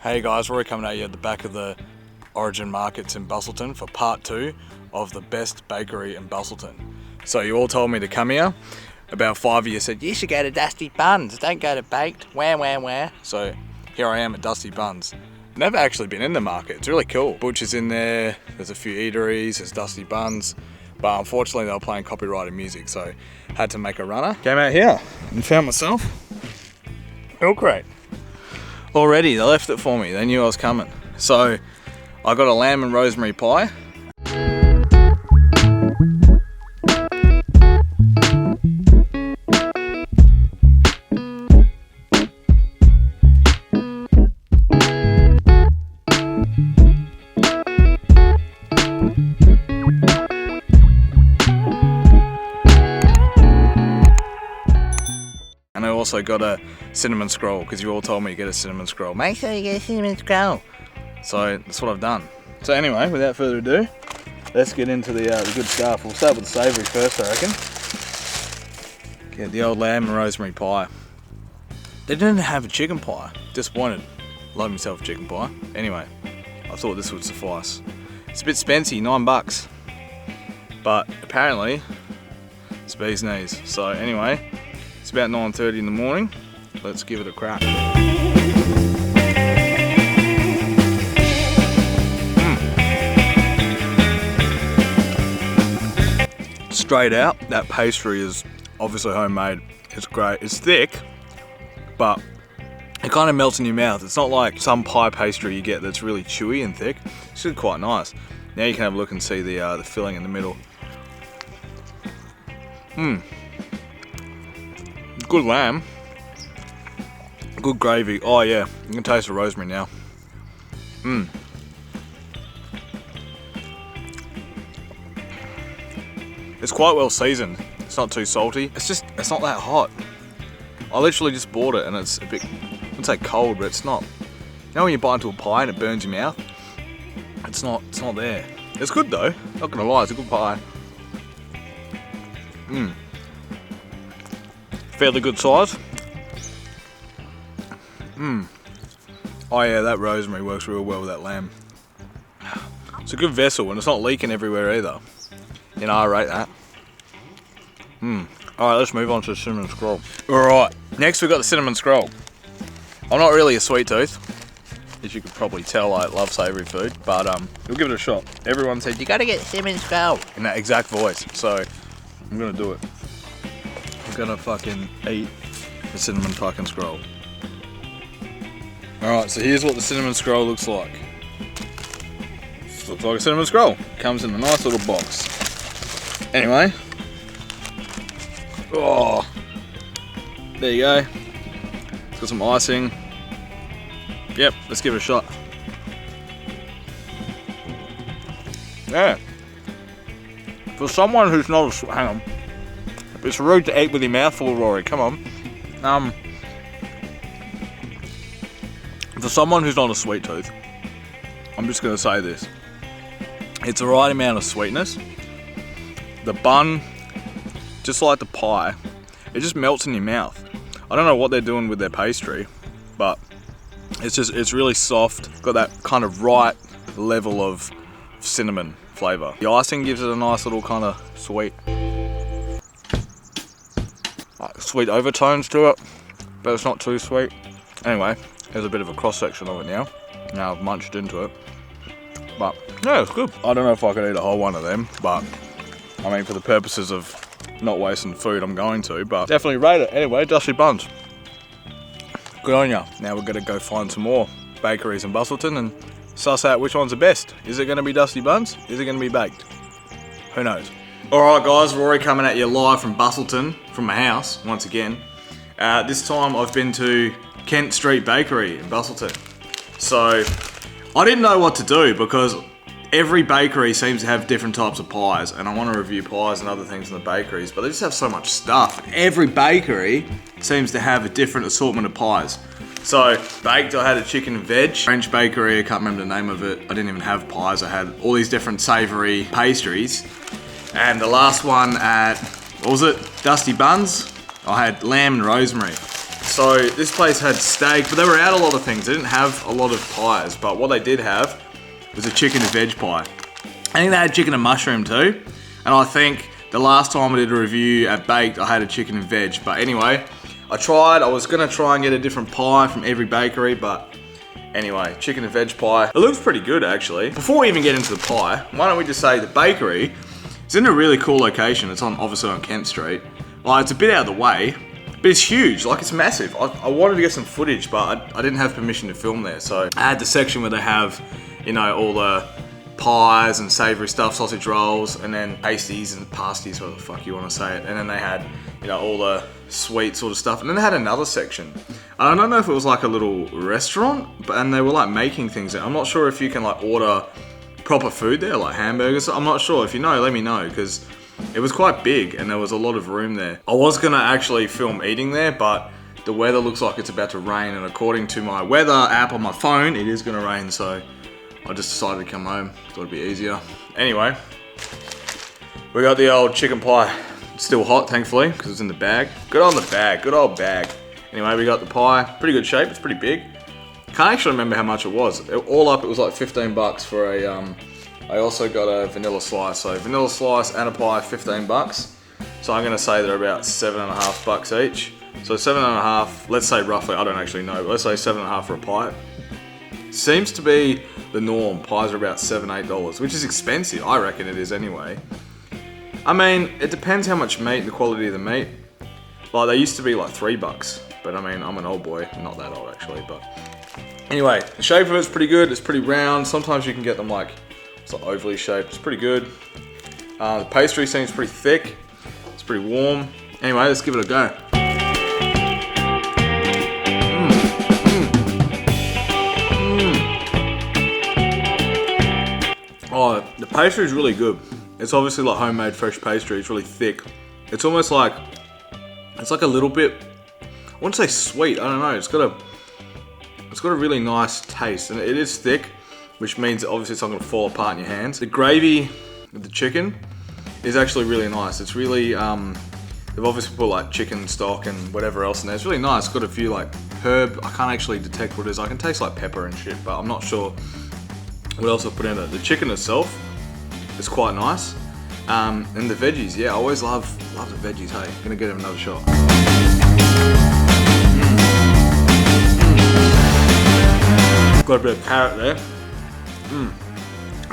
Hey guys, Rory coming at you at the back of the Origin Markets in Busselton for part 2 of the best bakery in Busselton. So you all told me to come here. About 5 of you said, you should go to Dusty Buns, don't go to Baked, where. So here I am at Dusty Buns. Never actually been in the market, it's really cool. Butcher's in there, there's a few eateries, there's Dusty Buns, but unfortunately they were playing copyrighted music, so had to make a runner. Came out here and found myself milk crate. Already, they left it for me, they knew I was coming. So, I got a lamb and rosemary pie. And I also got a cinnamon scroll, because you all told me to get a cinnamon scroll. Make sure you get a cinnamon scroll. So that's what I've done. So anyway, without further ado, let's get into the good stuff. We'll start with the savoury first, I reckon. Get the old lamb and rosemary pie. They didn't have a chicken pie. Disappointed. Love myself a chicken pie. Anyway, I thought this would suffice. It's a bit spency, $9. But apparently, it's bee's knees. So anyway, it's about 9:30 in the morning. Let's give it a crack. Straight out, that pastry is obviously homemade. It's great. It's thick, but it kind of melts in your mouth. It's not like some pie pastry you get that's really chewy and thick. It's actually quite nice. Now you can have a look and see the filling in the middle. Good lamb. Good gravy. Oh yeah, you can taste the rosemary now. It's quite well seasoned. It's not too salty. It's not that hot. I literally just bought it and it's a bit, I wouldn't say cold, but it's not. You know when you bite into a pie and it burns your mouth? It's not there. It's good though, not gonna lie, it's a good pie. Fairly good size. Oh yeah, that rosemary works real well with that lamb. It's a good vessel and it's not leaking everywhere either. You know, I rate that. Alright, let's move on to the cinnamon scroll. Alright, next we've got the cinnamon scroll. I'm not really a sweet tooth. As you could probably tell, I love savoury food, but we'll give it a shot. Everyone said, you gotta get cinnamon scroll in that exact voice, so I'm gonna do it. I'm gonna fucking eat the cinnamon fucking scroll. Alright, so here's what the cinnamon scroll looks like. Looks like a cinnamon scroll. Comes in a nice little box. Anyway. Oh. There you go. It's got some icing. Yep, let's give it a shot. Yeah. For someone who's not a... Hang on. It's rude to eat with your mouth full, Rory. Come on. For someone who's not a sweet tooth, I'm just going to say this. It's the right amount of sweetness. The bun, just like the pie, it just melts in your mouth. I don't know what they're doing with their pastry, but it's really soft. Got that kind of right level of cinnamon flavour. The icing gives it a nice little kind of sweet overtones to it, but it's not too sweet. Anyway, there's a bit of a cross section of it now. Now I've munched into it. But yeah, it's good. I don't know if I could eat a whole one of them, but I mean, for the purposes of not wasting food, I'm going to, but definitely rate it. Anyway, Dusty Buns. Good on ya. Now we're gonna go find some more bakeries in Busselton and suss out which one's the best. Is it gonna be Dusty Buns? Is it gonna be Baked? Who knows? Alright guys, Rory coming at you live from Busselton, from my house, once again. This time I've been to Kent Street Bakery in Busselton. So, I didn't know what to do because every bakery seems to have different types of pies, and I want to review pies and other things in the bakeries, but they just have so much stuff. Every bakery seems to have a different assortment of pies. So, baked, I had a chicken and veg. French bakery, I can't remember the name of it. I didn't even have pies, I had all these different savoury pastries. And the last one at, what was it? Dusty Buns, I had lamb and rosemary. so this place had steak, but they were out a lot of things. They didn't have a lot of pies, but what they did have was a chicken and veg pie. I think they had chicken and mushroom too, and I think the last time I did a review at Baked, I had a chicken and veg. But anyway, I was gonna try and get a different pie from every bakery, but anyway, chicken and veg pie. It looks pretty good actually. Before we even get into the pie, why don't we just say the bakery is in a really cool location. It's obviously on Kent Street. Like, it's a bit out of the way, but it's huge, like it's massive. I wanted to get some footage, but I didn't have permission to film there. So I had the section where they have, you know, all the pies and savoury stuff, sausage rolls, and then pasties and pasties, whatever the fuck you want to say it. And then they had, you know, all the sweet sort of stuff. And then they had another section. I don't know if it was like a little restaurant, and they were like making things there. I'm not sure if you can like order proper food there, like hamburgers. I'm not sure. If you know, let me know, because it was quite big and there was a lot of room there. I was gonna actually film eating there, but the weather looks like it's about to rain, and according to my weather app on my phone, it is gonna rain, so I just decided to come home. Thought it'd be easier. Anyway, we got the old chicken pie. It's still hot, thankfully, because it's in the bag. Good on the bag, good old bag. Anyway, we got the pie. Pretty good shape, it's pretty big. Can't actually remember how much it was. All up, it was like 15 bucks for a, I also got a vanilla slice. So vanilla slice and a pie, 15 bucks. So I'm gonna say they're about 7.5 bucks each. So 7.5, let's say roughly, I don't actually know, but let's say 7.5 for a pie. Seems to be the norm. Pies are about $7, $8, which is expensive. I reckon it is anyway. I mean, it depends how much meat and the quality of the meat. Like, they used to be like $3, but I mean, I'm an old boy. I'm not that old actually, but anyway, the shape of it's pretty good. It's pretty round. Sometimes you can get them like, it's like overly shaped. It's pretty good. The pastry seems pretty thick. It's pretty warm. Anyway, let's give it a go. Oh, the pastry is really good. It's obviously like homemade fresh pastry. It's really thick. It's almost like, it's like a little bit, I wouldn't say sweet. I don't know. It's got a really nice taste, and it is thick, which means that obviously it's not going to fall apart in your hands. The gravy with the chicken is actually really nice. It's really, they've obviously put like chicken stock and whatever else in there. It's really nice. It's got a few like herb. I can't actually detect what it is. I can taste like pepper and shit, but I'm not sure what else I've put in it. The chicken itself is quite nice. And the veggies, yeah, I always love the veggies, hey. Gonna give them another shot. Got a bit of carrot there.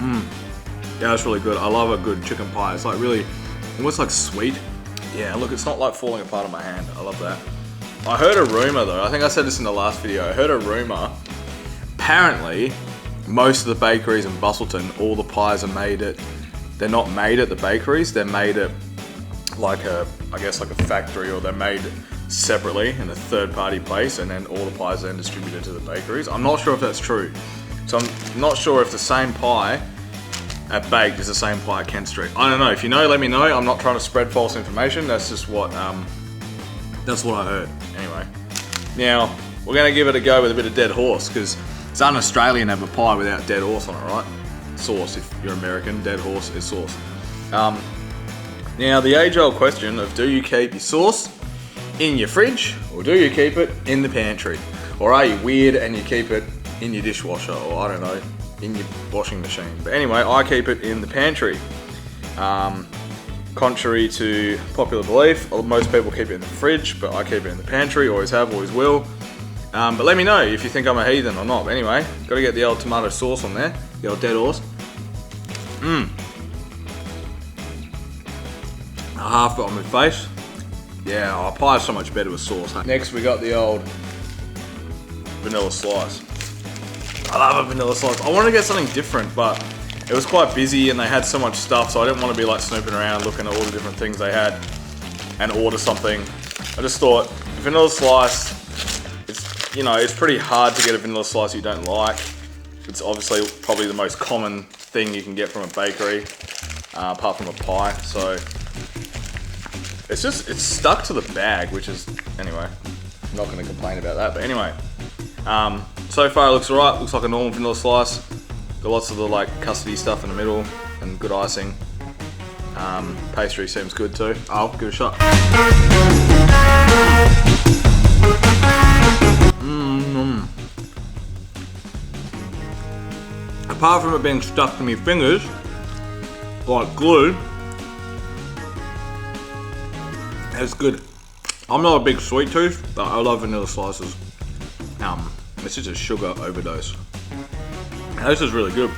Yeah, that's really good. I love a good chicken pie. It's like really, almost like sweet. Yeah, look, it's not like falling apart on my hand. I love that. I heard a rumor though, I think I said this in the last video, I heard a rumor. Apparently, most of the bakeries in Busselton, all the pies are made at, they're not made at the bakeries, they're made at like a, I guess like a factory, or they're made separately in a third party place, and then all the pies are then distributed to the bakeries. I'm not sure if that's true. So I'm not sure if the same pie at Baked is the same pie at Kent Street. I don't know, if you know, let me know. I'm not trying to spread false information, that's just what I heard. Anyway, now we're gonna give it a go with a bit of dead horse, because it's un-Australian to have a pie without dead horse on it, right? Sauce, if you're American, dead horse is sauce. Now, the age-old question of, do you keep your sauce in your fridge, or do you keep it in the pantry? Or are you weird and you keep it in your dishwasher, or I don't know, in your washing machine? But anyway, I keep it in the pantry. Contrary to popular belief, most people keep it in the fridge, but I keep it in the pantry, always have, always will. But let me know if you think I'm a heathen or not. But anyway, gotta get the old tomato sauce on there, the old dead horse. I half got on my face. Yeah, our pie is so much better with sauce. Next, we got the old vanilla slice. I love a vanilla slice. I wanted to get something different, but it was quite busy and they had so much stuff, so I didn't want to be like snooping around looking at all the different things they had and order something. I just thought, vanilla slice, it's, you know, it's pretty hard to get a vanilla slice you don't like. It's obviously probably the most common thing you can get from a bakery, apart from a pie, so it's stuck to the bag, which is, anyway, I'm not going to complain about that, but anyway, so far it looks alright. Looks like a normal vanilla slice. Got lots of the like custody stuff in the middle and good icing. Pastry seems good too. I'll give it a shot. apart from it being stuck to my fingers, like glue, it's good. I'm not a big sweet tooth, but I love vanilla slices. It's just a sugar overdose. And this is really good.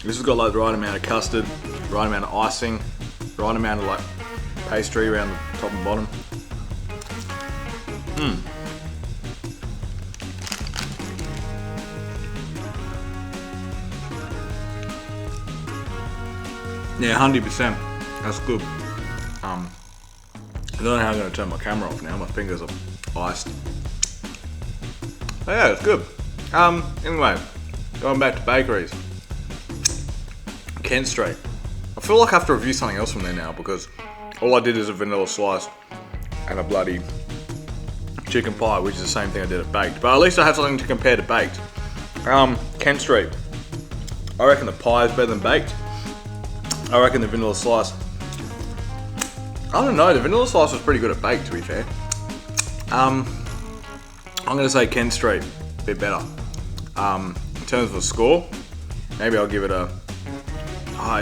This has got like the right amount of custard, right amount of icing, right amount of like pastry around the top and bottom. Yeah, 100%. That's good. I don't know how I'm going to turn my camera off now. My fingers are iced. Oh yeah, it's good. Anyway, going back to bakeries. Kent Street. I feel like I have to review something else from there now because all I did is a vanilla slice and a bloody chicken pie, which is the same thing I did at Baked. But at least I have something to compare to Baked. Kent Street. I reckon the pie is better than Baked. I reckon the vanilla slice. I don't know, the vanilla slice was pretty good at Baked, to be fair. I'm gonna say Kent Street, a bit better. In terms of a score, maybe I'll give it a.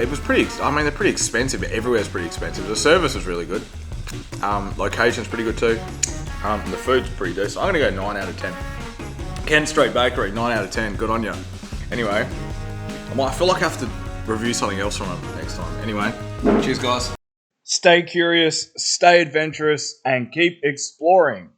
It was pretty. I mean, they're pretty expensive. Everywhere's pretty expensive. The service was really good. Location's pretty good too. The food's pretty decent. I'm gonna go 9 out of 10. Kent Street Bakery, 9 out of 10. Good on you. Anyway, I feel like I have to review something else from them next time. Anyway, cheers, guys. Stay curious, stay adventurous, and keep exploring.